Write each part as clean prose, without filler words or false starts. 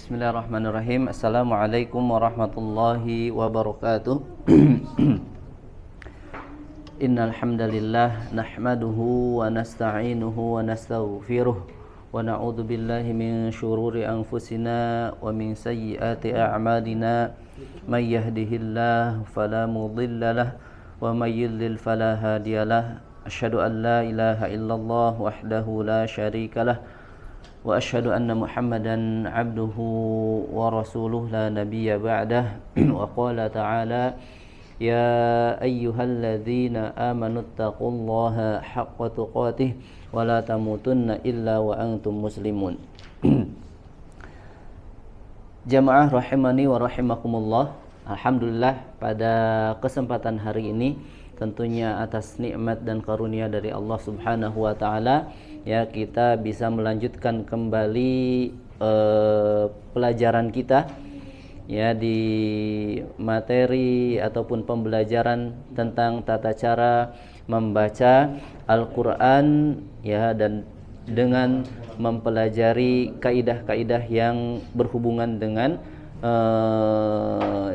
Bismillahirrahmanirrahim. Assalamualaikum warahmatullahi wabarakatuh. Innal hamdalillah nahmaduhu wa nasta'inuhu wa nastaghfiruh wa na'udzu billahi min shururi anfusina wa min sayyiati a'malina. May yahdihillahu fala mudilla lahu wa may yudlil fala hadiyalah. Asyhadu an la ilaha illallah wahdahu la syarika lah wa asyhadu anna Muhammadan abduhu wa rasuluh la nabiyya ba'dah. Wa qala ta'ala ya ayyuhalladzina amanu taqullaha haqqa tuqatih wa la tamutunna illa wa antum muslimun. Jamaah rahimani wa rahimakumullah. Alhamdulillah pada kesempatan hari ini tentunya atas nikmat dan karunia dari Allah Subhanahu wa taala ya kita bisa melanjutkan kembali pelajaran kita ya di materi ataupun pembelajaran tentang tata cara membaca Al-Qur'an ya, dan dengan mempelajari kaidah-kaidah yang berhubungan dengan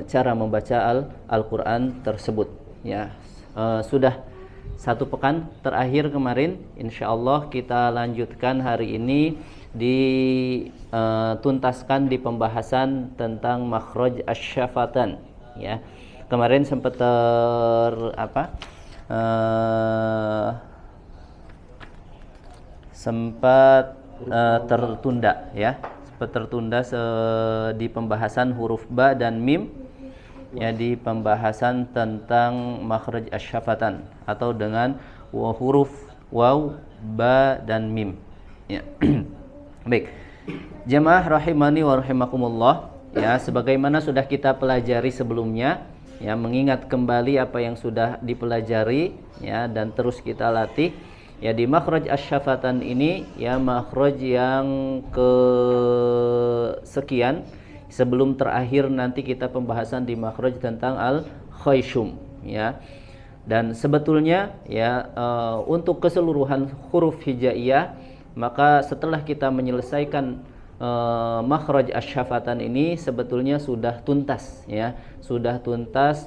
cara membaca Al-Qur'an tersebut ya. Sudah satu pekan terakhir kemarin, insyaallah kita lanjutkan hari ini dituntaskan di pembahasan tentang makhraj asy-syafatan ya. Kemarin sempat tertunda ya, sempat tertunda di pembahasan huruf ba dan mim ya, di pembahasan tentang makhraj asy-syafatan atau dengan huruf waw, ba dan mim ya. Baik. Jamaah rahimani wa rahimakumullah ya, sebagaimana sudah kita pelajari sebelumnya ya, mengingat kembali apa yang sudah dipelajari ya dan terus kita latih ya di makhraj asy-syafatan ini ya, makhraj yang kesekian sebelum terakhir nanti kita pembahasan di makhraj tentang al-khayshum ya. Dan sebetulnya ya untuk keseluruhan huruf hijaiyah, maka setelah kita menyelesaikan makhraj asy-syafatan ini sebetulnya sudah tuntas ya, sudah tuntas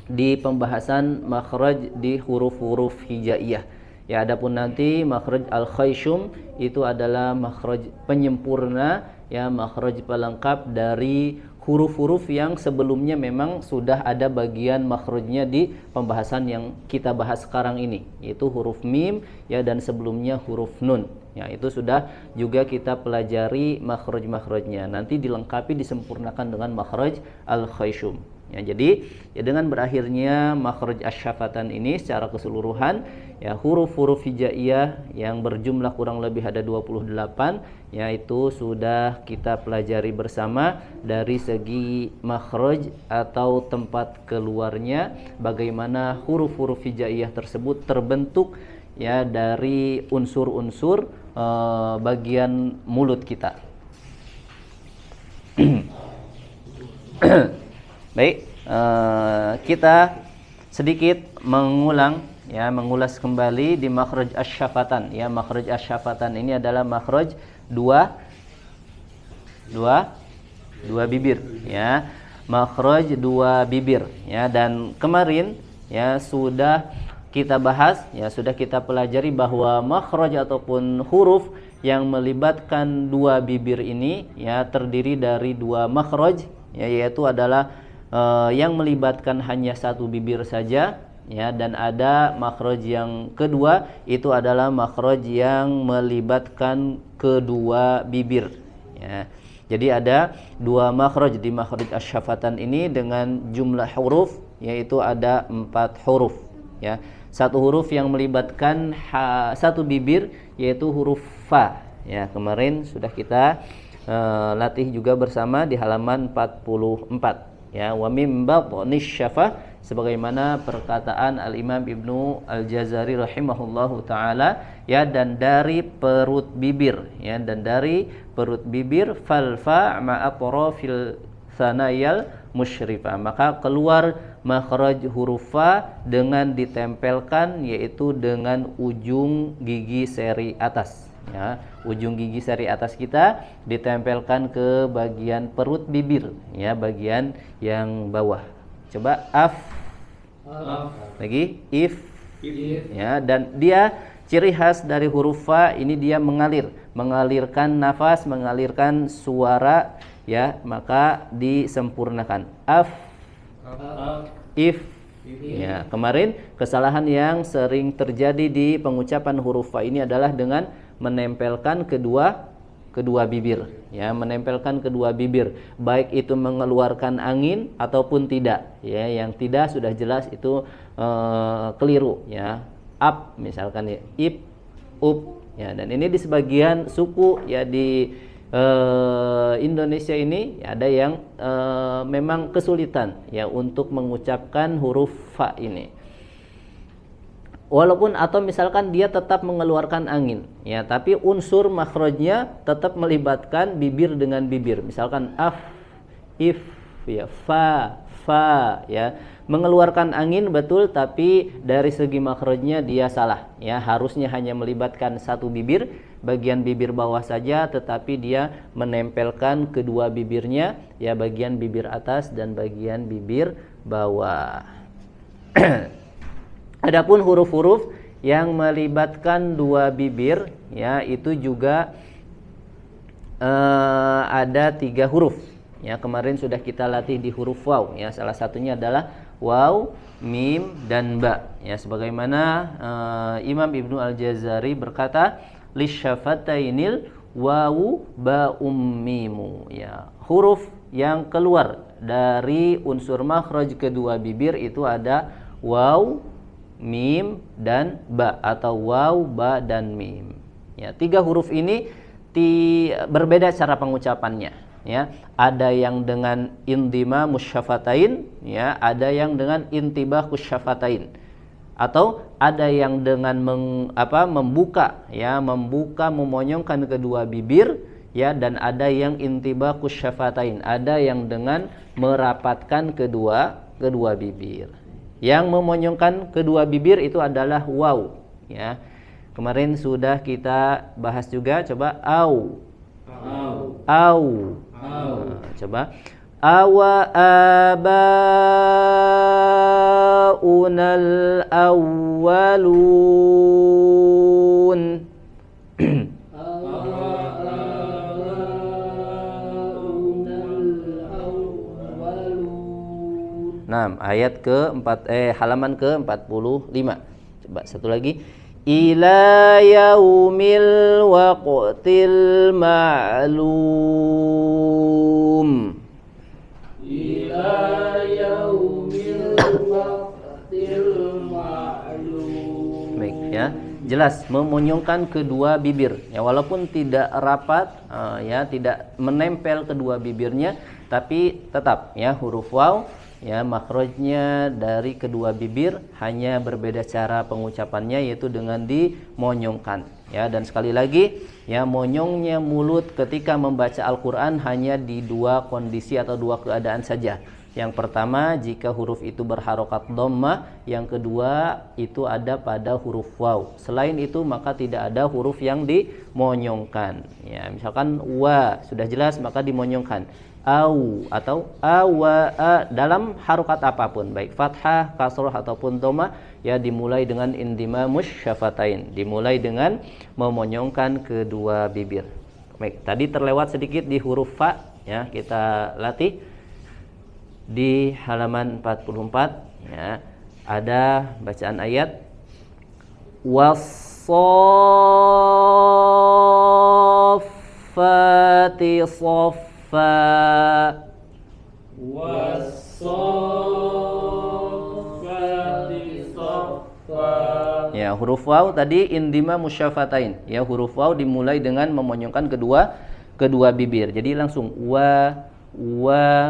di pembahasan makhraj di huruf-huruf hijaiyah ya. Adapun nanti makhraj al-khayshum itu adalah makhraj penyempurna ya, makhraj pelengkap dari huruf-huruf yang sebelumnya memang sudah ada bagian makhrajnya di pembahasan yang kita bahas sekarang ini, yaitu huruf mim ya, dan sebelumnya huruf nun ya, itu sudah juga kita pelajari makhraj-makhrajnya. Nanti dilengkapi disempurnakan dengan makhraj al-khayshum ya. Jadi ya dengan berakhirnya makhraj asy-syafatan ini secara keseluruhan ya, huruf-huruf hijaiyah yang berjumlah kurang lebih ada 28 yaitu sudah kita pelajari bersama dari segi makhraj atau tempat keluarnya, bagaimana huruf-huruf hijaiyah tersebut terbentuk ya dari unsur-unsur bagian mulut kita. Baik, kita sedikit mengulas kembali di makhraj asy-syafatan ya. Makhraj asy-syafatan ini adalah makhraj dua bibir ya, makhraj dua bibir ya. Dan kemarin ya sudah kita bahas ya, sudah kita pelajari bahwa makhraj ataupun huruf yang melibatkan dua bibir ini ya terdiri dari dua makhraj ya, yaitu adalah yang melibatkan hanya satu bibir saja ya, dan ada makhraj yang kedua itu adalah makhraj yang melibatkan kedua bibir ya. Jadi ada dua makhraj di makhraj asy-syafatan ini dengan jumlah huruf yaitu ada 4 huruf ya. Satu huruf yang melibatkan satu bibir yaitu huruf fa ya. Kemarin sudah kita latih juga bersama di halaman 44 ya. Wa mim batnish syafah, sebagaimana perkataan Al-Imam Ibnu Al-Jazari rahimahullahu taala ya, dan dari perut bibir ya, dan dari perut bibir fal fa ma'a tarafil tsanayal musyrifa, maka keluar makhraj huruf fa dengan ditempelkan yaitu dengan ujung gigi seri atas ya. Ujung gigi seri atas kita ditempelkan ke bagian perut bibir, ya, bagian yang bawah. Coba af. Lagi if. Ya, dan dia ciri khas dari huruf fa ini dia mengalirkan nafas, mengalirkan suara, ya, maka disempurnakan. Af, if. Ya, kemarin kesalahan yang sering terjadi di pengucapan huruf fa ini adalah dengan menempelkan kedua bibir, ya, menempelkan kedua bibir, baik itu mengeluarkan angin ataupun tidak, ya. Yang tidak sudah jelas itu keliru, ya. Up misalkan, ya, ip, up, ya. Dan ini di sebagian suku, ya, di Indonesia ini ada yang memang kesulitan, ya, untuk mengucapkan huruf fa ini. Walaupun atau misalkan dia tetap mengeluarkan angin, ya, tapi unsur makhrajnya tetap melibatkan bibir dengan bibir. Misalkan af, if, ya, fa, ya, mengeluarkan angin betul, tapi dari segi makhrajnya dia salah, ya. Harusnya hanya melibatkan satu bibir, bagian bibir bawah saja, tetapi dia menempelkan kedua bibirnya, ya, bagian bibir atas dan bagian bibir bawah. Adapun huruf-huruf yang melibatkan dua bibir, ya, itu juga ada 3 huruf, ya. Kemarin sudah kita latih di huruf waw, ya. Salah satunya adalah waw, mim, dan ba, ya. Sebagaimana Imam Ibnu Al-Jazari berkata, lisyafatainil wawu ba ummimu, ya. Huruf yang keluar dari unsur makhraj kedua bibir itu ada waw, mim, dan ba, atau waw, ba, dan mim, ya. 3 huruf ini berbeda cara pengucapannya, ya. Ada yang dengan indima musyafatain, ya, ada yang dengan intibah kusyafatain, atau ada yang dengan membuka, ya, memonyongkan kedua bibir, ya, dan ada yang intibah kusyafatain, ada yang dengan merapatkan kedua bibir. Yang memonyongkan kedua bibir itu adalah waw, ya. Kemarin sudah kita bahas juga. Coba au. Coba awa abaunal awwalun. Nah, ayat halaman ke-45. Coba satu lagi. Ila yaumil waqtil ma'lum. Ila yaumil waqtil ma'lum. Baik, ya. Jelas memonyongkan kedua bibir, ya, walaupun tidak rapat, ya, tidak menempel kedua bibirnya, tapi tetap, ya, huruf waw, ya, makhrajnya dari kedua bibir, hanya berbeda cara pengucapannya, yaitu dengan dimonyongkan, ya. Dan sekali lagi, ya, monyongnya mulut ketika membaca Al-Quran hanya di 2 kondisi atau 2 keadaan saja. Yang pertama jika huruf itu berharokat dhammah, yang kedua itu ada pada huruf waw. Selain itu maka tidak ada huruf yang dimonyongkan, ya. Misalkan wa sudah jelas maka dimonyongkan. Au atau awa dalam harokat apapun, baik fathah, kasroh ataupun dhammah, ya, dimulai dengan indimamus syafatain, dimulai dengan memonyongkan kedua bibir. Baik, tadi terlewat sedikit di huruf fa, ya, kita latih di halaman 44, ya. Ada bacaan ayat was-saffati saffa. Was-saffati saffa. Ya, huruf waw tadi indima musyafatain, ya, huruf waw dimulai dengan memonyongkan kedua bibir. Jadi langsung wa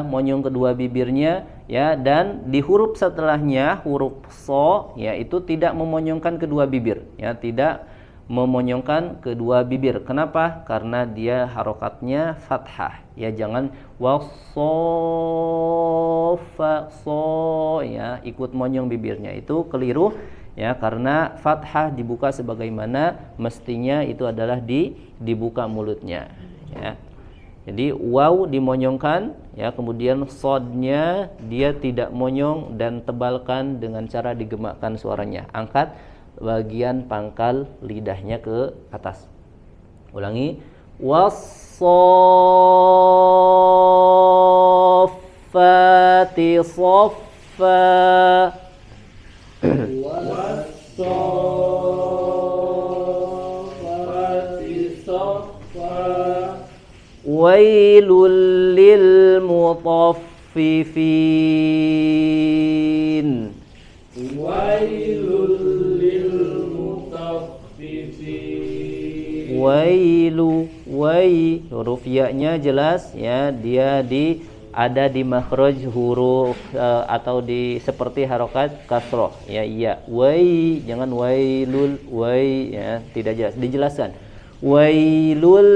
monyong kedua bibirnya, ya, dan di huruf setelahnya huruf so, ya, itu tidak memonyongkan kedua bibir, ya, tidak memonyongkan kedua bibir. Kenapa? Karena dia harokatnya fathah, ya, jangan wasofa so, ya, ikut monyong bibirnya, itu keliru, ya, karena fathah dibuka sebagaimana mestinya itu adalah dibuka mulutnya, ya. Jadi waw dimonyongkan, ya, kemudian sodnya dia tidak monyong dan tebalkan dengan cara digemakkan suaranya. Angkat bagian pangkal lidahnya ke atas. Ulangi. Was-saffati saffa. Was-saffati saffa. Wailul lil mutaffifin. Wailul lil mutaffifin. Wailu, huruf ya-nya jelas, ya, dia ada di makhraj huruf atau di seperti harokat kasroh, ya, iya. Jangan wailul, ya, tidak jelas, dijelaskan. Wailul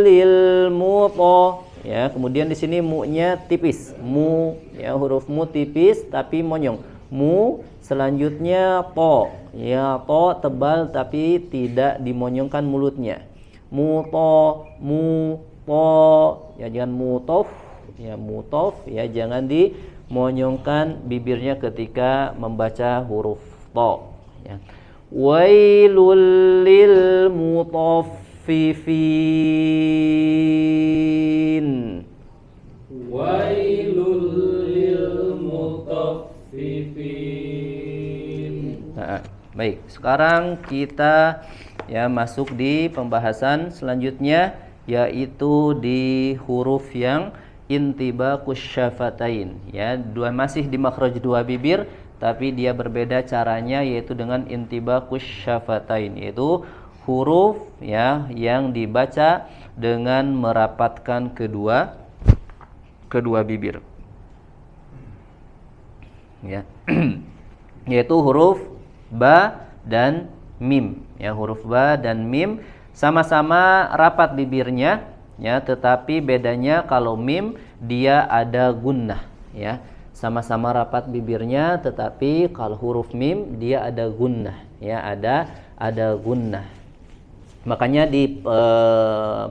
lil muta, ya, kemudian di sini mu-nya tipis, ya, huruf mu tipis tapi monyong. Mu, selanjutnya to, ya, to tebal tapi tidak dimonyongkan mulutnya. Muto, ya, jangan mutof, ya, jangan dimonyongkan bibirnya ketika membaca huruf to, ya. Wailul lil mutaffifin. Wailul lil mutaffifin. Nah, baik, sekarang kita, ya, masuk di pembahasan selanjutnya, yaitu di huruf yang intibaqus syafatain, ya, masih di makhraj dua bibir, tapi dia berbeda caranya, yaitu dengan intibaqus syafatain, yaitu huruf, ya, yang dibaca dengan merapatkan kedua bibir, ya. Yaitu huruf ba dan mim, ya, huruf ba dan mim sama-sama rapat bibirnya, ya, tetapi bedanya kalau mim dia ada gunnah, ya, sama-sama rapat bibirnya, tetapi kalau huruf mim dia ada gunnah, ya, ada gunnah. Makanya di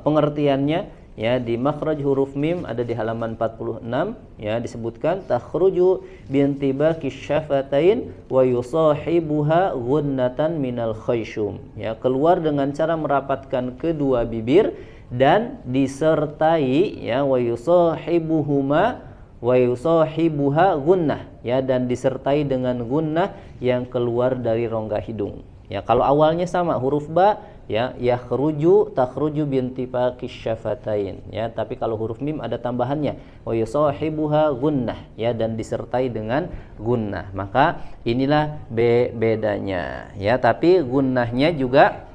pengertiannya, ya, di makhraj huruf mim ada di halaman 46, ya, disebutkan takhruju bintibaqis syafatain wa yusahibuha gunnatan minal khayshum, ya, keluar dengan cara merapatkan kedua bibir dan disertai, ya, wa yusahibuha gunnah, ya, dan disertai dengan gunnah yang keluar dari rongga hidung, ya. Kalau awalnya sama huruf ba, ya, takhruju bintibaqis syafatain, ya, tapi kalau huruf mim ada tambahannya wa yusahibuha gunnah, ya, dan disertai dengan gunnah. Maka inilah bedanya, ya, tapi gunnahnya juga,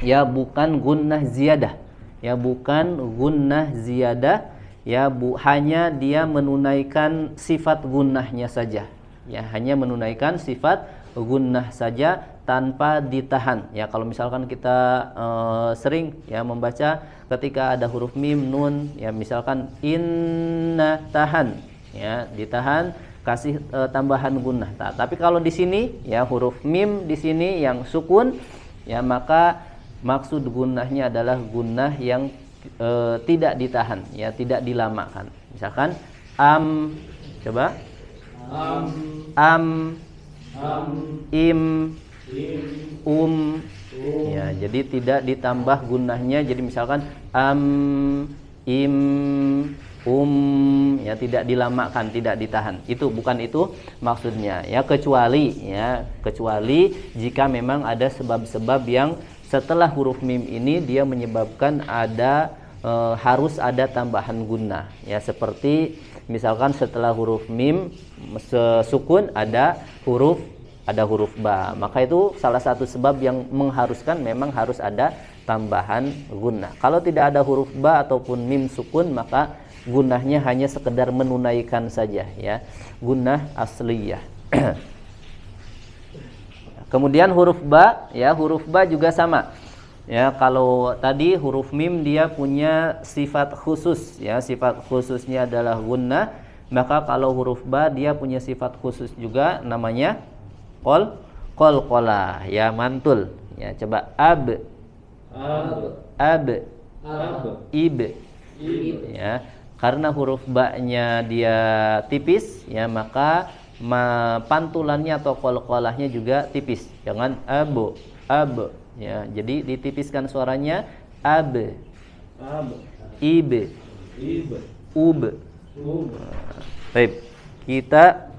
ya, bukan gunnah ziyadah, ya, bukan gunnah ziyadah, ya, hanya dia menunaikan sifat gunnahnya saja, ya, hanya menunaikan sifat gunnah saja tanpa ditahan, ya. Kalau misalkan kita sering, ya, membaca ketika ada huruf mim nun, ya, misalkan inna, tahan, ya, ditahan, kasih tambahan gunnah. Tapi kalau di sini, ya, huruf mim di sini yang sukun, ya, maka maksud gunnahnya adalah gunnah yang tidak ditahan, ya, tidak dilamakan. Misalkan coba im, ya, jadi tidak ditambah gunnahnya. Jadi misalkan im, ya, tidak dilamakan, tidak ditahan. Bukan itu maksudnya, ya, kecuali jika memang ada sebab-sebab yang setelah huruf mim ini dia menyebabkan harus ada tambahan gunnah, ya, seperti misalkan setelah huruf mim sukun ada huruf ba, maka itu salah satu sebab yang mengharuskan memang harus ada tambahan gunnah. Kalau tidak ada huruf ba ataupun mim sukun, maka gunnahnya hanya sekedar menunaikan saja, ya, gunnah asliyah. Kemudian huruf ba, ya, huruf ba juga sama, ya. Kalau tadi huruf mim dia punya sifat khusus, ya, sifat khususnya adalah gunnah, maka kalau huruf ba dia punya sifat khusus juga, namanya qalqalah ya mantul. Ya coba ab, ab, ib. Ya, karena huruf ba-nya dia tipis ya maka pantulannya atau qalqalahnya juga tipis. Jangan ab, ya. Jadi ditipiskan suaranya ab, ib, ub. Baik, kita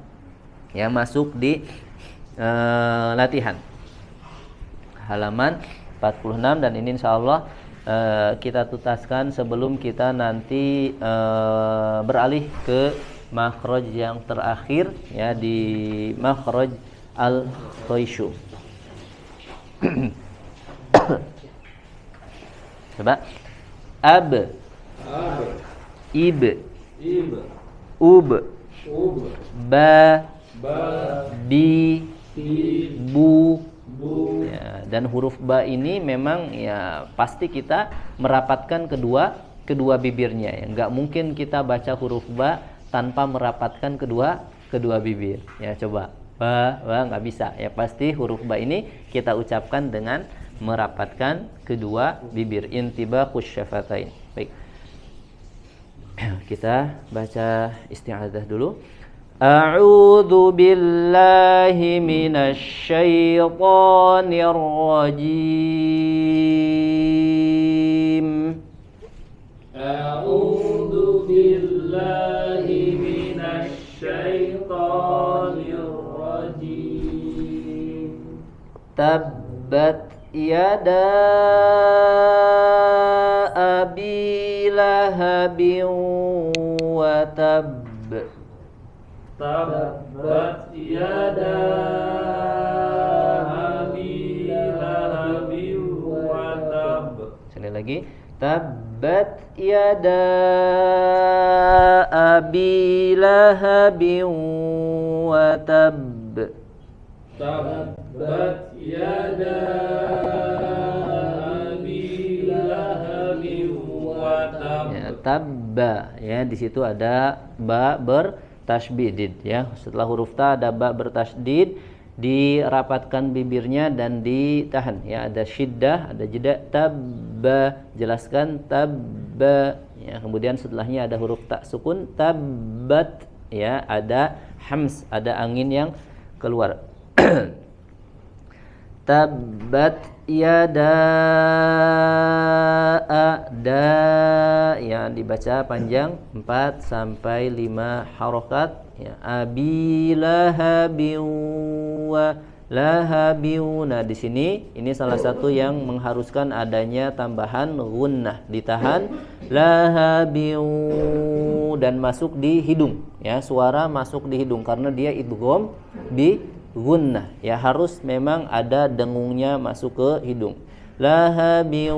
ya masuk di latihan halaman 46 dan ini insyaallah kita tutaskan sebelum kita nanti beralih ke makhraj yang terakhir ya di makhraj al-khayshu. Coba ab, ib, ub, ba, bi, bu. Ya, dan huruf ba ini memang ya pasti kita merapatkan kedua bibirnya ya. Nggak mungkin kita baca huruf ba tanpa merapatkan kedua bibir. Ya coba ba nggak bisa. Ya pasti huruf ba ini kita ucapkan dengan merapatkan kedua bibir. Intibaqus syafatain. Baik. Kita baca isti'adzah dulu. A'udzu billahi minasy syaithanir rajim. A'udzu billahi minasy syaithanir rajim. Tabbat yada abi lahabin wa tab. Tabbat yada abi lahabin wa tab. Sekali lagi. Tabbat yada abi lahabin wa tab. Tabbat yada abi lahabin wa tab. Ya, tabba ya di situ ada ba bertasydid ya. Setelah huruf ta ada ba bertasydid, dirapatkan bibirnya dan ditahan ya. Ada syiddah, ada jeda. Tabba, jelaskan tabba ya. Kemudian setelahnya ada huruf ta sukun tabbat ya. Ada hams, ada angin yang keluar. Tabbat yada da ya dibaca panjang 4 sampai 5 harokat ya. Abi lahabin wa lahabin. Nah di sini ini salah satu yang mengharuskan adanya tambahan gunnah, ditahan lahabin dan masuk di hidung ya. Suara masuk di hidung karena dia idgham bi gunnah ya, harus memang ada dengungnya masuk ke hidung. Lahabin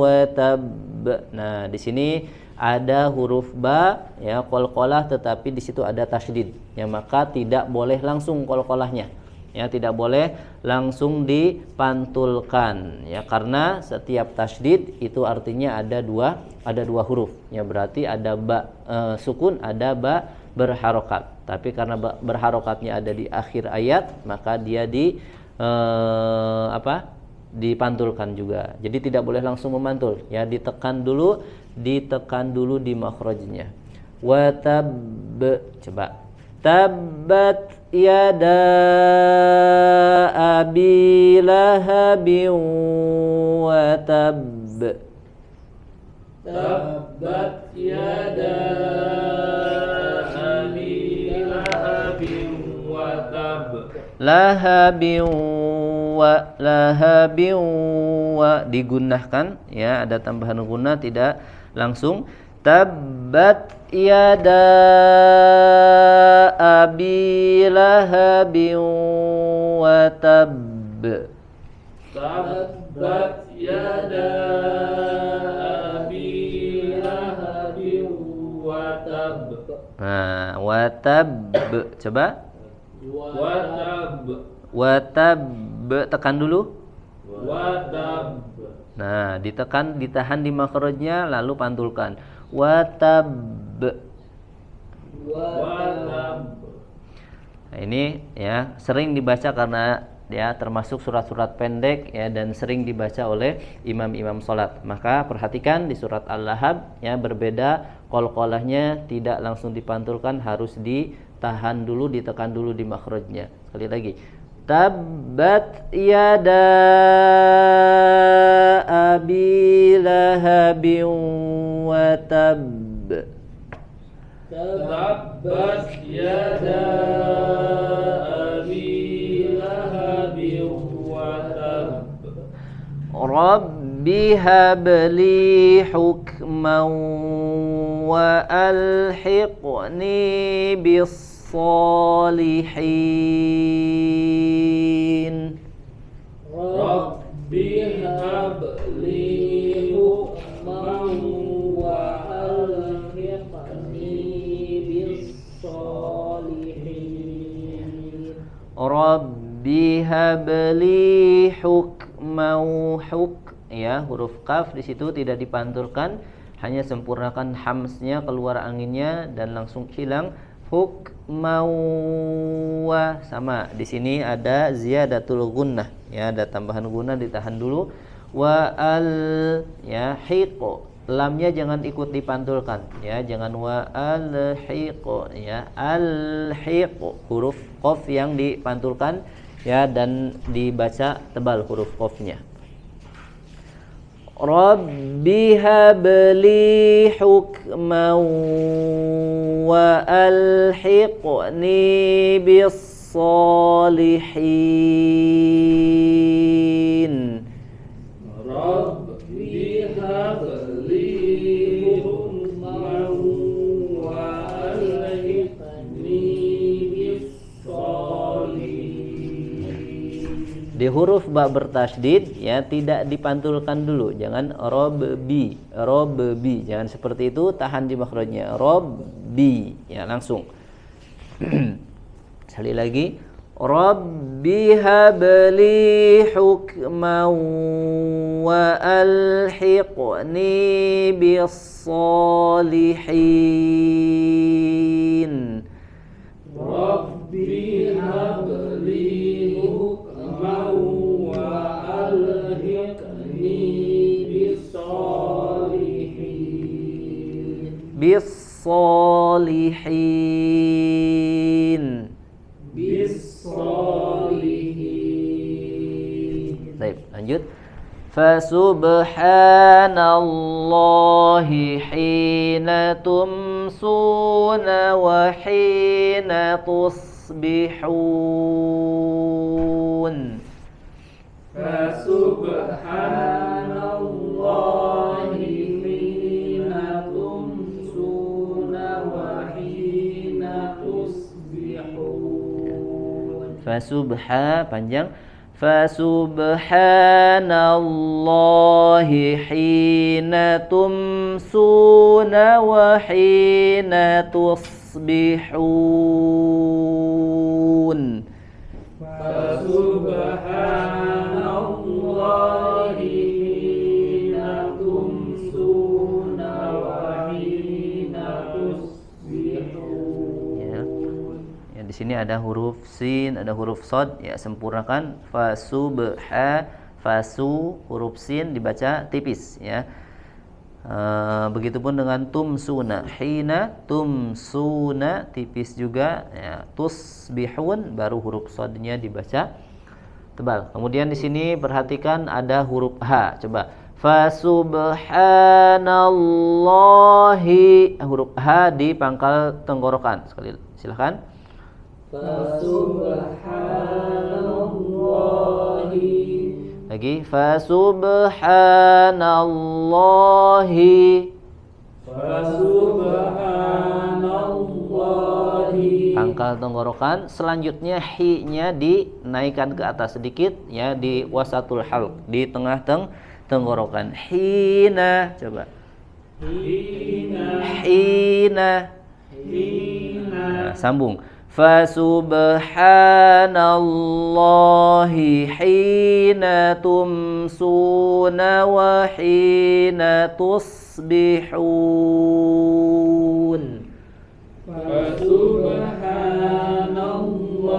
wa tab. Nah, di sini ada huruf ba ya qalqalah tetapi di situ ada tasydid ya, maka tidak boleh langsung qalqalahnya. Ya, tidak boleh langsung dipantulkan ya, karena setiap tasydid itu artinya ada dua huruf ya, berarti ada ba sukun, ada ba berharokat. Tapi karena berharokatnya ada di akhir ayat, maka dia dipantulkan juga. Jadi tidak boleh langsung memantul ya, ditekan dulu di makhrajnya. Wa tab, coba tabbat yada abi lahabin wa tab. Tabbat yada abi lahabin wa tab. Lahabin wa digunnahkan ya, ada tambahan gunnah, tidak langsung. Tabbat yada abi lahabin wa tab. Tabbat yada abi lahabin wa tab. Nah, wa tab, coba Wa tab. wa tab, tekan dulu. Wa tab. Nah, ditahan di makhrajnya lalu pantulkan. Wa tab. Wa tab. Nah, ini ya sering dibaca karena ya termasuk surat-surat pendek ya dan sering dibaca oleh imam-imam salat. Maka perhatikan di surat Al-Lahab ya berbeda, qalqalahnya tidak langsung dipantulkan, harus ditahan dulu, ditekan dulu di makhrajnya. Sekali lagi. Tabbat yada abi lahabin wa tab. Tabbat yada abi lahabin wa tab. Rabbi habli hukman wa alhiqni bis salihin. Rabbi habli hukman wa alhiqni bis salihin. Rabbi habli hukman, ya huruf kaf di situ tidak dipantulkan, hanya sempurnakan hamznya, keluar anginnya dan langsung hilang. Hukman wa, sama di sini ada ziyadatul gunnah ya, ada tambahan gunnah, ditahan dulu. Wa al ya hiqo, lamnya jangan ikut dipantulkan ya, jangan wa al hiqo ya, al hiqo huruf qaf yang dipantulkan ya dan dibaca tebal huruf qafnya. Rabbi habli hukman wa alhiqni bis salihin. Rabbi habli hukman wa alhiqni bis salihin. Di huruf ba bertasydid ya tidak dipantulkan dulu, jangan robbi, jangan seperti itu, tahan di makhrajnya robbi ya langsung. Sekali lagi, Rabbi habli hukman wa alhiqni bis salihin. Rabbi habli hukman wa alhiqni bis salihin. Bis salihin. Bis salihin. Baik, lanjut. Fasubhanallahi hina tumsuna wa hina tusbihun. Fasubhanallahi hina tumsuna wa hina tusbihun. Fasubha panjang. Fasubhanallahi hina tumsuna wa hina tusbihun. Fasubhanallahi hina tumsuna wa hina tusbihun. Ya, di sini ada huruf sin, ada huruf shad, ya sempurnakan. Fasu huruf sin dibaca tipis ya. Begitupun dengan tumsuna, hina tumsuna tipis juga ya. Tusbihun baru huruf shadnya dibaca tebal. Kemudian di sini perhatikan ada huruf H. Coba fasubhanallahi, huruf H di pangkal tenggorokan. Sekali silakan. Fasubhanallahi. Lagi fasubhanallahi. Fasubhanallahi. Pangkal tenggorokan. Selanjutnya hi-nya dinaikkan ke atas sedikit ya, di wasatul halq, di tengah tenggorokan. Hina, coba. Hina. Nah, sambung. Fasubhanallahi hina tumsuna wa hina tusbihun. Fasubhanallahi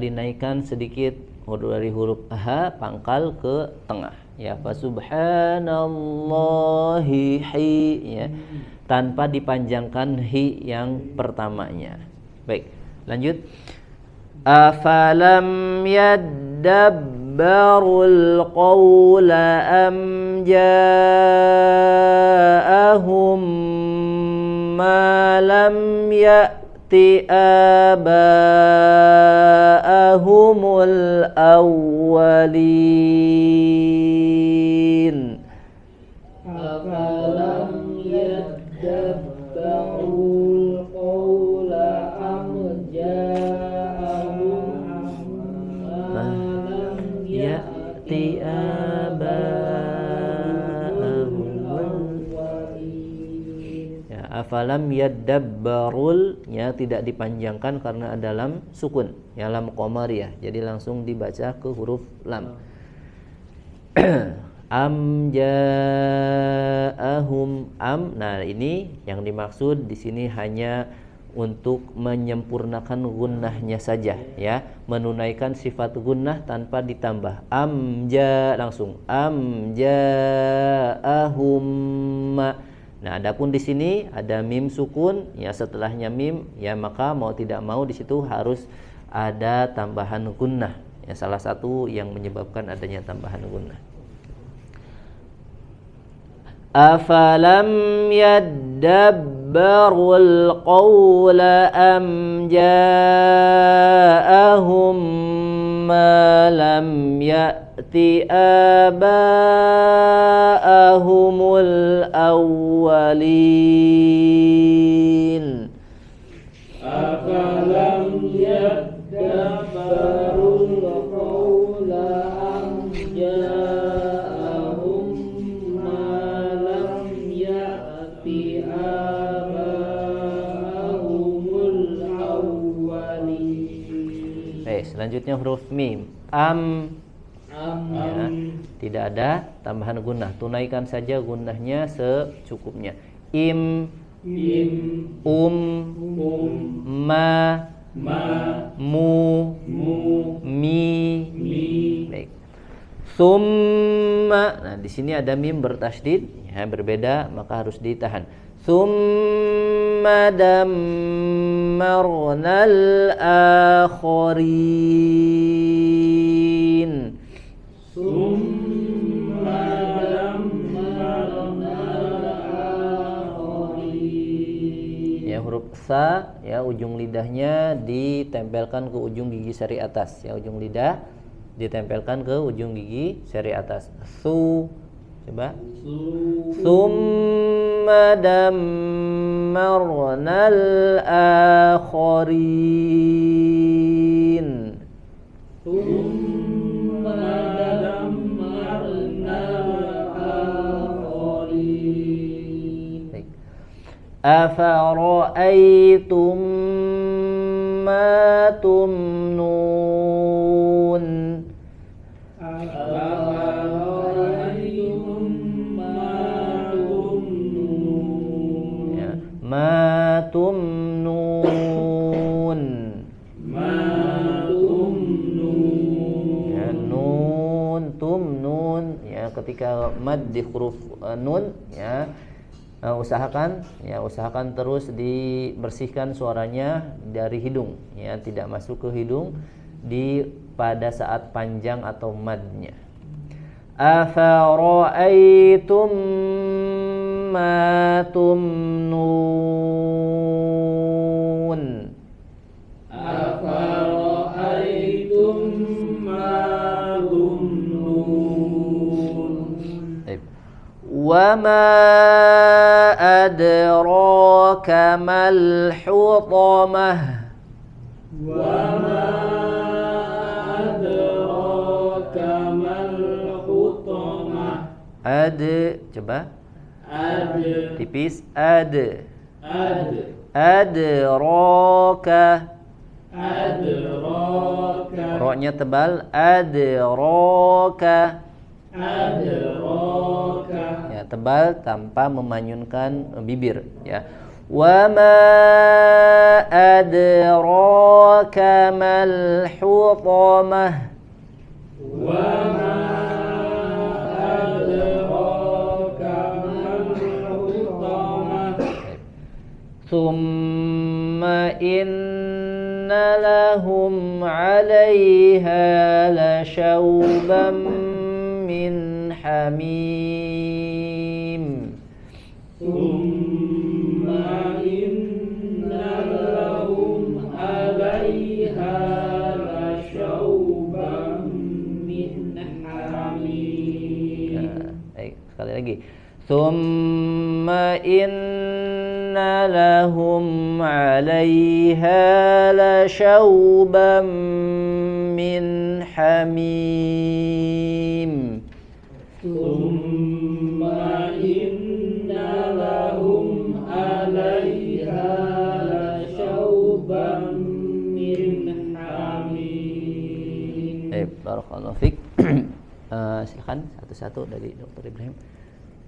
dinaikkan sedikit dari huruf ha pangkal ke tengah ya. Fa subhanallahi hi ya, tanpa dipanjangkan hi yang pertamanya. Baik, lanjut. Afalam yaddabbarul qawla am ja'ahum ma lam ya'ti aba'ahumul awwalin. Afalam yaddabbarul qawla am ja'ahum ma lam ya'ti aba'ahumul awwalin. ya. Afalam yaddabbarul ya, tidak dipanjangkan karena dalam sukun ya, lam qamariyah, jadi langsung dibaca ke huruf lam. Am ja'ahum am. Nah, ini yang dimaksud di sini hanya untuk menyempurnakan gunnahnya saja ya, menunaikan sifat gunnah tanpa ditambah. Am ja langsung am ja'ahum. Nah, adapun di sini ada mim sukun ya, setelahnya mim ya, maka mau tidak mau di situ harus ada tambahan gunnah ya, salah satu yang menyebabkan adanya tambahan gunnah. Afalam yaddabbarul qawla am ja'ahum ma lam ya'ti aba'ahumul awwalin. Afalam yaddabbarul qawla am ja'ahum ma lam ya'ti aba'ahumul awwalin. Selanjutnya huruf mim. Am ya, tidak ada tambahan gunnah, tunaikan saja gunnahnya secukupnya. Im ma mu mi. Baik. Summa. Nah, di sini ada mim bertasydid ya, berbeda maka harus ditahan. Summa dammarnal akharin. Summa dammarnal akharin. Ya, huruf sa ya, ujung lidahnya ditempelkan ke ujung gigi seri atas ya, ujung lidah ditempelkan ke ujung gigi seri atas. Su, coba. Summa dammarnal akharin. Summa dammarnal akharin. Baik. Afara'aytum ma tumnun. Afara'aytum ma tumnun. Ya, ma tumnun. Ma tumnun. Ya, nun tumnun ya, ketika mad di huruf nun ya, usahakan terus dibersihkan suaranya dari hidung ya, tidak masuk ke hidung pada saat panjang atau madnya. Afara'aytum ma tumnun. Afara'aytum ma tumnun. Baik. Wa ma adraka mal hutamah. Wa ma adraka mal hutamah. Coba Ad tipis. Adraka. adraka Ro-nya tebal. Adraka. adraka. Ya, tebal tanpa memanyunkan bibir ya. وما أدراك ما الحطمة وما أدراك ما الحطمة ثم إن لهم عليها لشوبا من حميم ثم إن لهم عليها لشوبا من حميم. Sekali lagi. ثم إن لهم عليها لشوبا من حميم ثم إن لهم عليها لشوبا من حميم. Barakallahu fiik. Silakan satu-satu dari Dr. Ibrahim.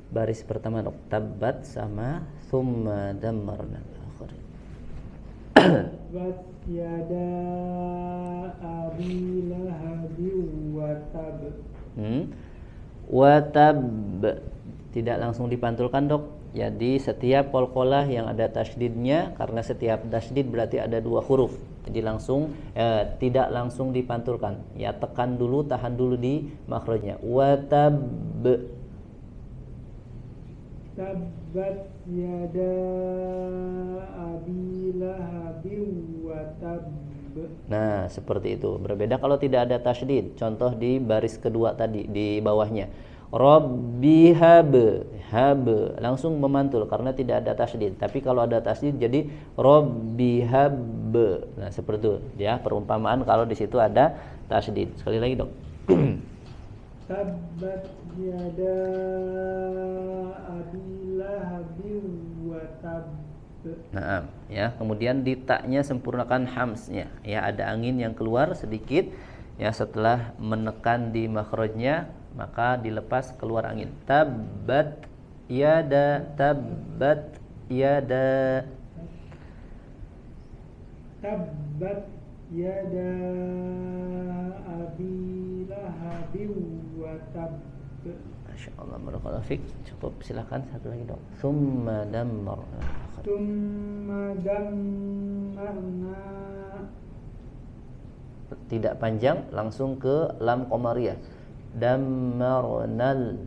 Baris pertama dok, tabbat sama thumma dammarna al-akhirin. Tabbat yada abi lahabin wa tab. Wa tab tidak langsung dipantulkan dok. Jadi setiap qalqalah yang ada tasydidnya, karena setiap tasydid berarti ada dua huruf. Jadi langsung tidak langsung dipantulkan. Ya, tekan dulu, tahan dulu di makhrajnya. Wa tab. Tabbat yada abi lahabin wa tab. Nah, seperti itu. Berbeda kalau tidak ada tasydid. Contoh di baris kedua tadi di bawahnya. Rabbi hab, langsung memantul karena tidak ada tasydid. Tapi kalau ada tasydid jadi Rabbi hab. Nah, seperti itu ya perumpamaan kalau di situ ada tasydid. Sekali lagi, Dok. Tabbat yada abi lahabin wa tab. Nah, ya, kemudian di taknya sempurnakan hamsnya. Ya, ada angin yang keluar sedikit. Ya, setelah menekan di makhrajnya maka dilepas keluar angin. Tabbat yada, tabbat yada. Tabbat yada abi lahabin wa tab. Masya Allah, barakallahu fiik. Cukup, silakan satu lagi dok. Summa dammarna. Tumma dammarna. Tidak panjang, langsung ke lam qamariyah. Dammarnal.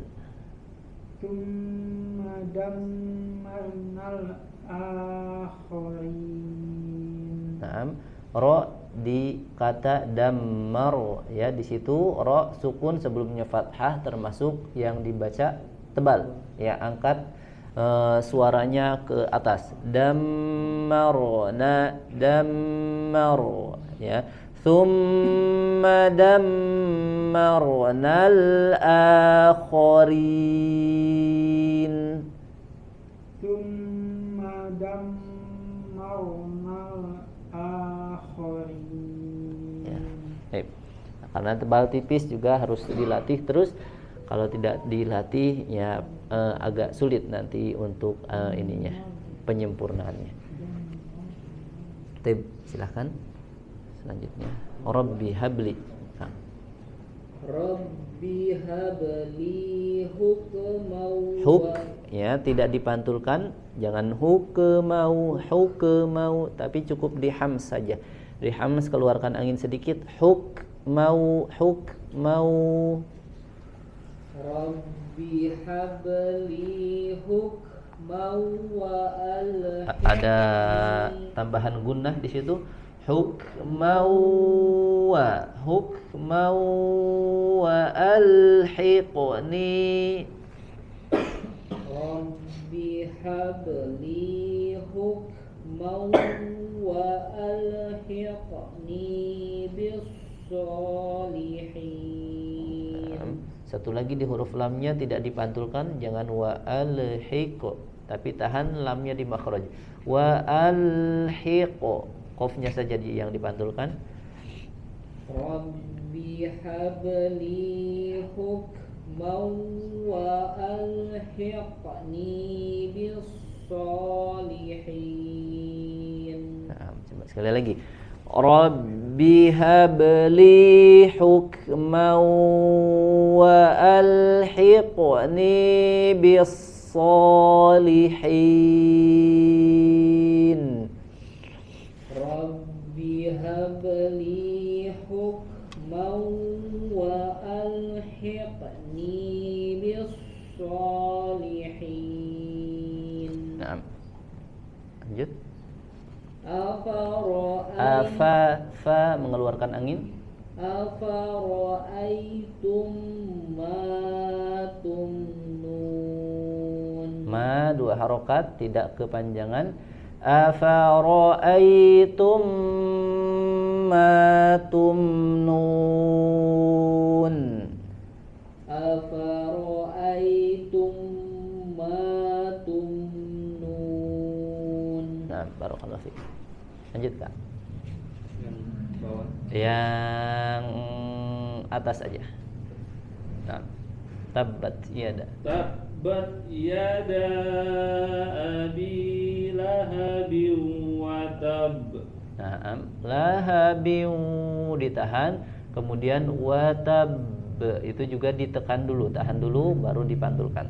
Tumma dammarnal akhirin. Naam. Ra di kata dammar, ya, di situ ra sukun sebelumnya fathah termasuk yang dibaca tebal, ya, angkat suaranya ke atas. Dammarna, dammar, ya. Thumma dammarnal akhirin. Tumma dammarnal akhirin. Ya. Baik. Karena tebal tipis juga harus dilatih terus. Kalau tidak dilatih ya agak sulit nanti untuk ininya, penyempurnaannya. Silahkan selanjutnya. Rabbi habli. Rabbi habli hukmau Huk, ya, tidak dipantulkan, jangan hukmau, hukmau, tapi cukup di hams saja. Di hams keluarkan angin sedikit. Hukmau, hukmau. Rabbi habli hukmau wa alhiqni. Ada tambahan gunnah di situ. Hukmau wa alhiqni. Rabbi habli hukmau wa alhiqni bis-sholihin. Satu lagi di huruf lamnya tidak dipantulkan, jangan wa alhiq, tapi tahan lamnya di makhraj. Wa alhiq, qafnya saja yang dipantulkan. Rabbi habli hukmau wa alhiqni bis-sholihin. بالصالحين. Nah, coba sekali lagi. Rabbi habli hukman wa alhiqni bis salihin. Rabbi habli hukman wa alhiqni bis salihin. Nah, lanjut. Fa mengeluarkan angin. Afara'aitum ma tumnun. Ma dua harokat, tidak kepanjangan. Afara'aitum ma tumnun. Afara'aitum ma tumnun. Nah, barakallahu fiik. Lanjut, Kak. Yang bawah. Yang atas aja. Nah, tabbat yada. Tabbat yada abi lahabin wa tab. Nah, lahabin ditahan, kemudian watab itu juga ditekan dulu, tahan dulu baru dipantulkan.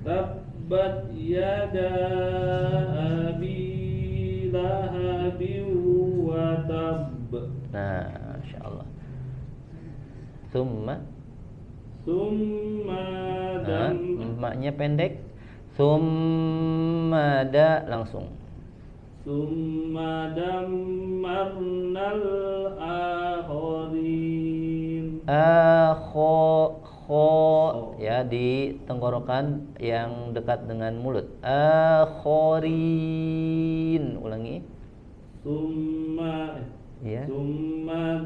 Tabbat yada abi lahabin wa tab. Nah, insyaallah. Summa maknya pendek. Summa da langsung. Summa dammarnal akhirin. Ya, di tenggorokan yang dekat dengan mulut. Akhirin. Ulangi. Summa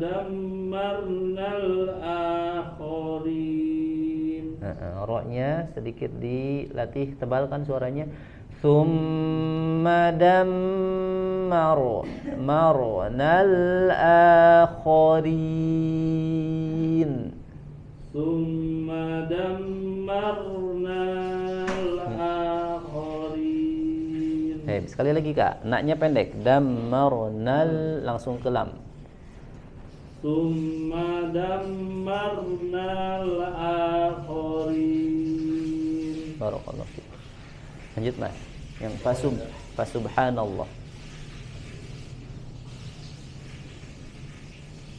dammarnal akhirin. Ro-nya sedikit dilatih, tebalkan suaranya. Summa marnal akhirin. Summa dammarnal akhirin. Sekali lagi, Kak. Naknya pendek. Dammarnal langsung ke lam. Summa dammarnal akhirin. Barakallahu fiik. Lanjut, Mas. Yang fasubhanallah.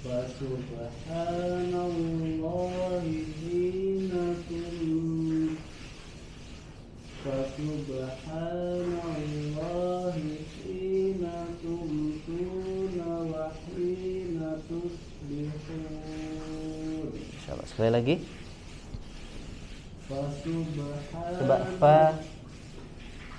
Fasubhanallahi hina tumsuna. Fasubhanallahi hina tumsuna wa hina tusbihun. Insyaallah. Sekali lagi. Coba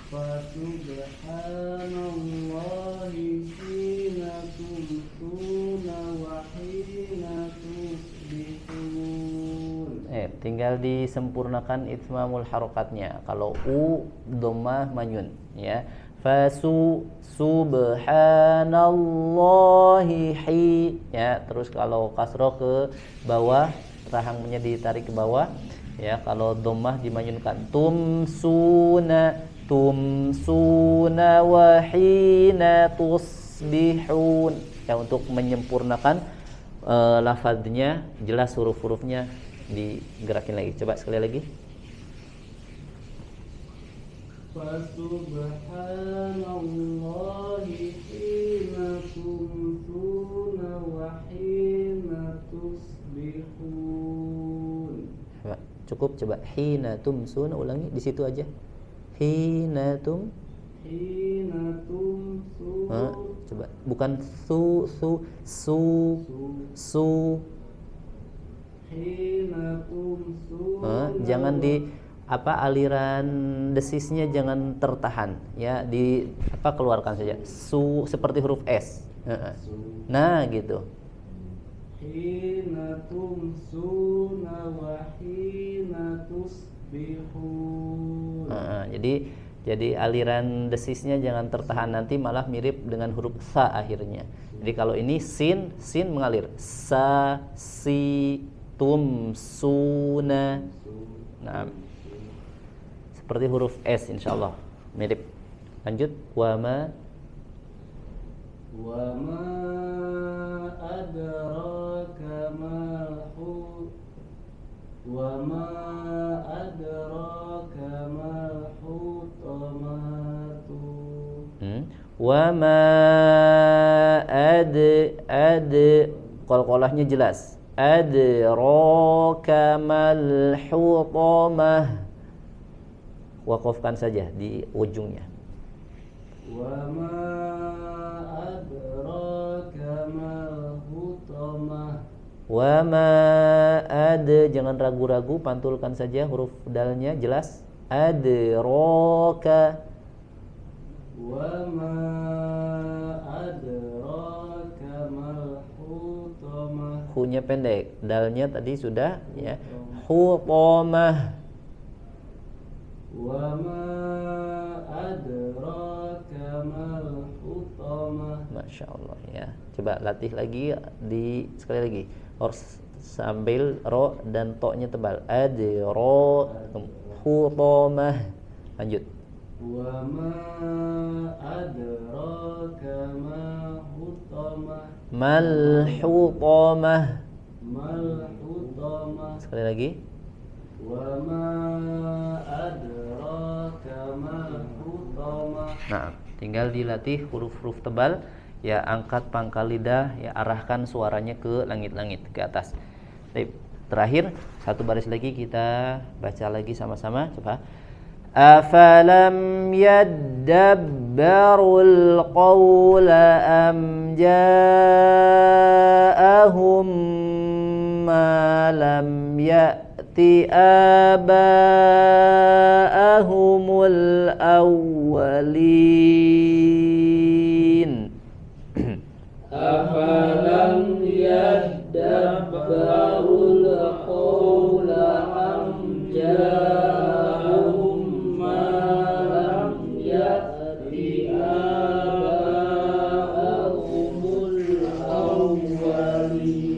Fasubhanallahi hina tumsuna wa hina tusbihun. Tinggal disempurnakan itmamul harokatnya. Kalau u dhammah manyun, ya. Subhanallahi, ya. Terus kalau kasroh ke bawah, rahangnya ditarik ke bawah, ya. Kalau dhammah dimanyunkan. Tumsuna wa hina tusbihun. Ya, untuk menyempurnakan lafadznya, jelas huruf-hurufnya digerakin lagi. Coba sekali lagi. Fasubhanallahi hina tumsuna wa hina tusbihun. Cukup, coba hina tumsuna, ulangi di situ aja. Hina tumsuna. Coba bukan su. Hina tumsuna. Jangan di aliran desisnya jangan tertahan, ya, keluarkan saja. Su seperti huruf S. Nah, gitu. Hina tumsuna wa hina tusbihun. Jadi aliran desisnya jangan tertahan, nanti malah mirip dengan huruf sa akhirnya. Jadi kalau ini sin mengalir. Sa, si, tum, suna. Nah, seperti huruf S, insyaallah. mirip. Lanjut. Wa ma adraka mal hut wa ma adraka mal hutamatu. Wa ma qalqalahnya jelas. Adraka mal hutamah. Waqafkan saja di ujungnya. Wa ma adraka mal hutamah. Wa ma jangan ragu-ragu, pantulkan saja huruf dalnya jelas. Adraka. Wa ma adraka mal hutamah. Hu-nya pendek, dalnya tadi sudah ya. Hutamah. Wa ma adraka mal hutamah. Masya Allah ya. Coba latih lagi sekali lagi. Harus sambil ro dan to-nya tebal. Adro hutamah. Lanjut. Wa ma adraka ma hutamah. Mal hutamah. Mal hutamah. Sekali lagi. Wa ma adraka mal hutamah. Nah, tinggal dilatih huruf-huruf tebal. Ya, angkat pangkal lidah, ya arahkan suaranya ke langit-langit, ke atas. Baik, terakhir satu baris lagi kita baca lagi sama-sama. Coba. Afalam yaddabbarul qawla am ja'ahum ma lam ya'ti aba'ahumul awwalin. Afalam yaddabbarul qawla am ja'ahum ma lam ya'ti aba'ahumul awwalin.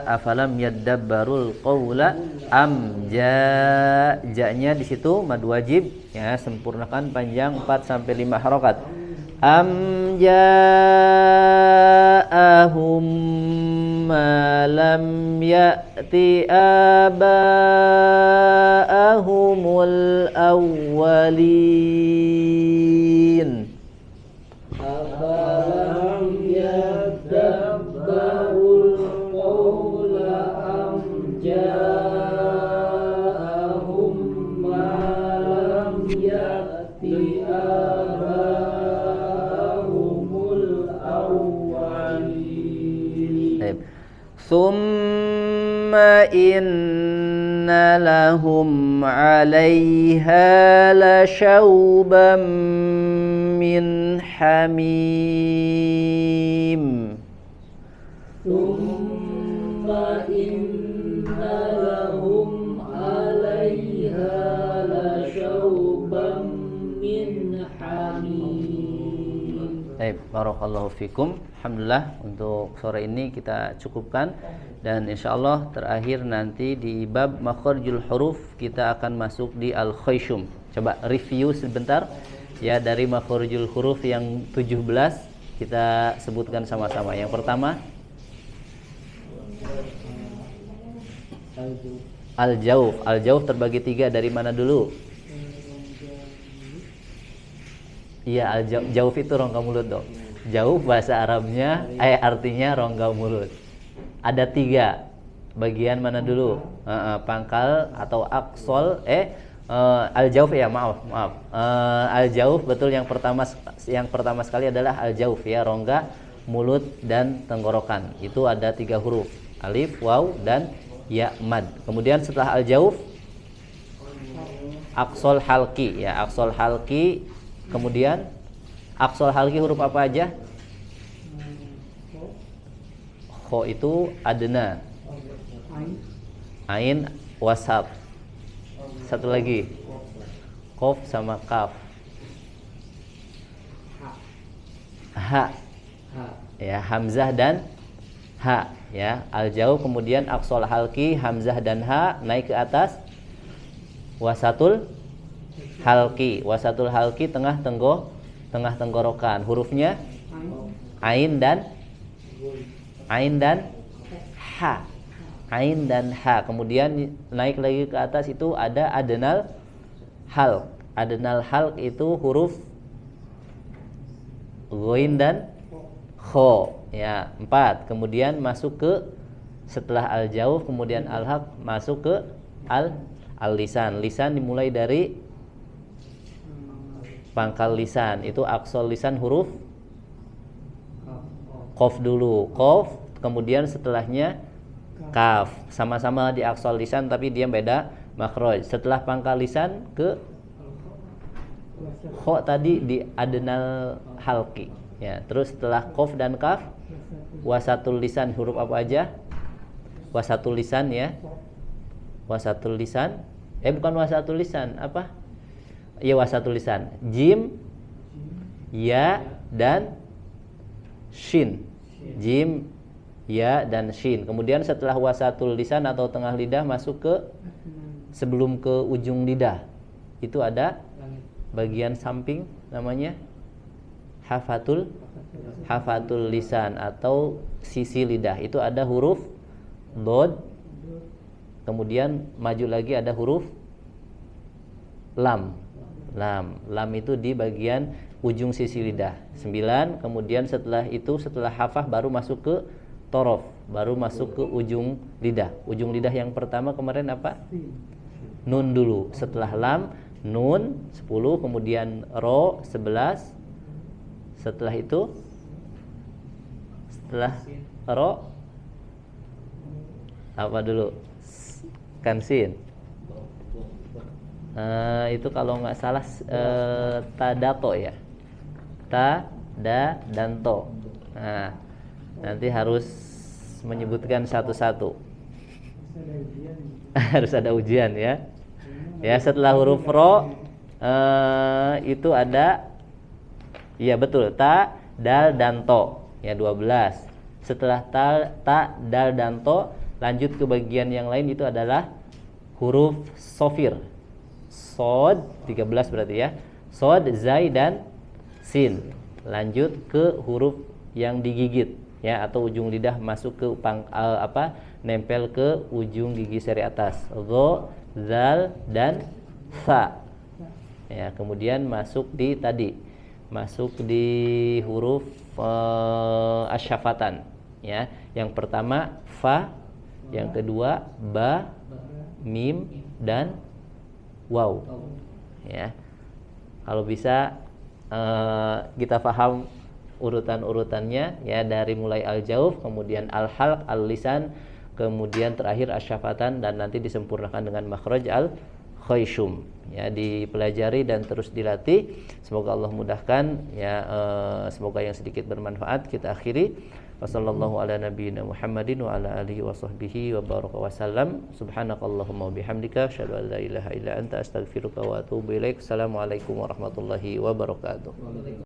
Afalam yaddabbarul qawla ja-nya di situ mad wajib ya, sempurnakan panjang 4 sampai 5 harokat. Ja'ahum ma lam ya'ti aba'ahumul awwalin. Afalam yaddabbarul qawla am ja'ahum ma lam ya'ti aba'ahumul awwalin. Thumma inna lahum 'alaiha lashawban min hamim. Thumma inna lahum 'alaiha lashawban min hamim. Baik, barakallahu fikum. Alhamdulillah untuk sore ini kita cukupkan, dan insyaallah terakhir nanti di bab makharijul huruf kita akan masuk di al-khayshum. Coba review sebentar ya dari makharijul huruf yang 17 kita sebutkan sama-sama. Yang pertama al-jauf. Al-jauf terbagi 3, dari mana dulu? Iya, al-jauf itu rongga mulut dong. Jauf bahasa Arabnya artinya rongga mulut. Ada 3. Bagian mana dulu? Pangkal atau aksol al-jauf ya, maaf. Al-jauf betul, yang pertama sekali adalah al-jauf ya, rongga mulut dan tenggorokan. Itu ada 3 huruf. Alif, waw dan ya mad. Kemudian setelah al-jauf aksol halki ya, aksol halki. Kemudian aksol halki huruf apa aja? Kho itu adna, ain, wasat. Satu lagi kof sama kaf. Ha ya, hamzah dan ha ya. Al-jauh kemudian aksol halki, hamzah dan ha naik ke atas. Wasatul halki. Wasatul halki tengah tenggorokan. Hurufnya ain dan ha. Ain dan ha. Kemudian naik lagi ke atas itu ada adnal halq. Adnal halq itu huruf ghain dan kho. Ya, 4. Kemudian masuk ke setelah al-jauf, kemudian al-haq masuk ke al-lisan. Lisan dimulai dari pangkal lisan. Itu aqsal lisan huruf qaf dulu. Qaf, kemudian setelahnya kaf. Sama-sama di aqsal lisan tapi dia beda makhraj. Setelah pangkal lisan ke kho tadi di adnal halqi. Ya, terus setelah qaf dan kaf wasatul lisan huruf apa aja? Wasatul lisan ya. Wasatul lisan. Bukan wasatul lisan, apa? Ya wasatul lisan. Jim, ya dan shin. Jim, ya dan shin. Kemudian setelah wasatul lisan atau tengah lidah masuk ke sebelum ke ujung lidah. Itu ada bagian samping namanya hafatul lisan atau sisi lidah. Itu ada huruf dod, kemudian maju lagi ada huruf lam. Lam itu di bagian ujung sisi lidah. 9. Kemudian setelah itu, setelah hafah baru masuk ke torof, baru masuk ke ujung lidah. Ujung lidah yang pertama kemarin apa? Nun dulu. Setelah lam, nun 10, kemudian ro 11. Setelah itu, setelah ro apa dulu? Kan sin. Itu kalau nggak salah tadato ya. Ta, da, dan to. Nah, nanti harus menyebutkan satu-satu. Harus ada ujian ya. Ya, setelah huruf ro itu ada, iya betul, ta, dal, dan to. Ya 12. Setelah ta, dal, dan to, lanjut ke bagian yang lain itu adalah huruf sofir. Sod 13 berarti ya. Sod, zai, dan sin. Lanjut ke huruf yang digigit ya, atau ujung lidah masuk ke nempel ke ujung gigi seri atas. Gho, zal, dan fa. Ya, kemudian masuk di huruf asyafatan ya. Yang pertama fa, yang kedua ba, mim, dan waw. Ya. Kalau bisa kita paham urutan-urutannya ya, dari mulai al-jauf, kemudian al-halq, al-lisan, kemudian terakhir asyafatan, dan nanti disempurnakan dengan makhraj al-khayshum. Ya, dipelajari dan terus dilatih. Semoga Allah mudahkan ya, semoga yang sedikit bermanfaat. Kita akhiri. Wassallallahu ala nabiyyina Muhammadin wa ala alihi wa sahbihi wa baraka wa sallam. Subhanakallahumma wa bihamdika asyhadu an la ilaha illa anta astaghfiruka wa atubu ilaik. Assalamualaikum warahmatullahi wabarakatuh.